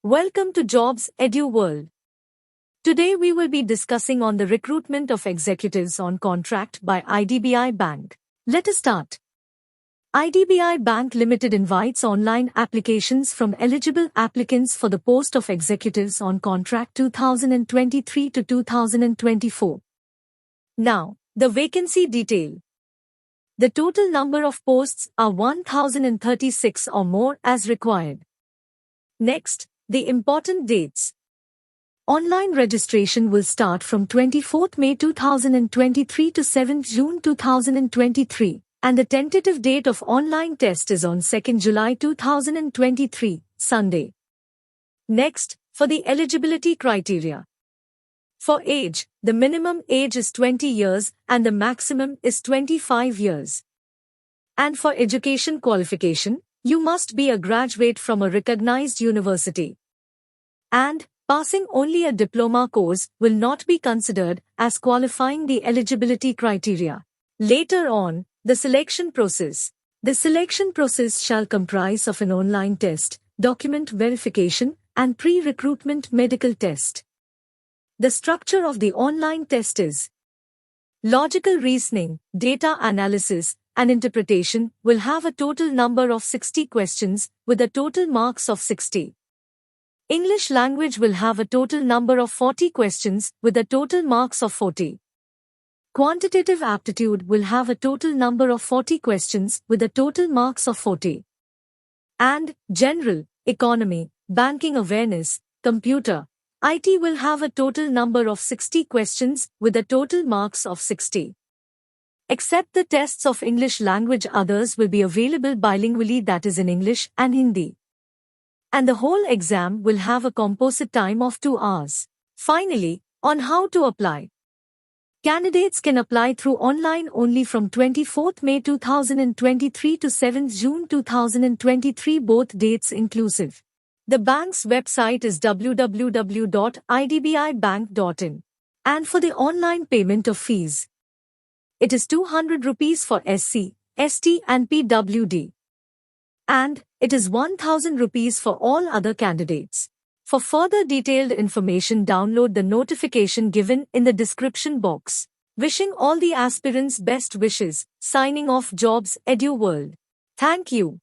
Welcome to Jobs Edu World. Today we will be discussing on the recruitment of executives on contract by IDBI Bank. Let us start. IDBI Bank Limited invites online applications from eligible applicants for the post of executives on contract 2023 to 2024. Now, the vacancy detail. The total number of posts are 1,036 or more as required. Next, the important dates. Online registration will start from 24th May 2023 to 7th June 2023, and the tentative date of online test is on 2nd July 2023, Sunday. Next, for the eligibility criteria. For age, the minimum age is 20 years and the maximum is 25 years. And for education qualification, you must be a graduate from a recognized university. And passing only a diploma course will not be considered as qualifying the eligibility criteria. Later on, the selection process. The selection process shall comprise of an online test, document verification, and pre-recruitment medical test. The structure of the online test is logical reasoning, data analysis, and interpretation will have a total number of 60 questions with a total marks of 60. English language will have a total number of 40 questions with a total marks of 40. Quantitative aptitude will have a total number of 40 questions with a total marks of 40. And general, economy, banking awareness, computer, IT will have a total number of 60 questions with a total marks of 60. Except the tests of English language, others will be available bilingually, that is in English and Hindi. And the whole exam will have a composite time of 2 hours. Finally, on how to apply. Candidates can apply through online only from 24th May 2023 to 7th June 2023, both dates inclusive. The bank's website is www.idbibank.in. And for the online payment of fees, it is 200 rupees for SC, ST and PWD. And it is 1,000 rupees for all other candidates. For further detailed information, download the notification given in the description box. Wishing all the aspirants best wishes. Signing off, Jobs Edu World. Thank you.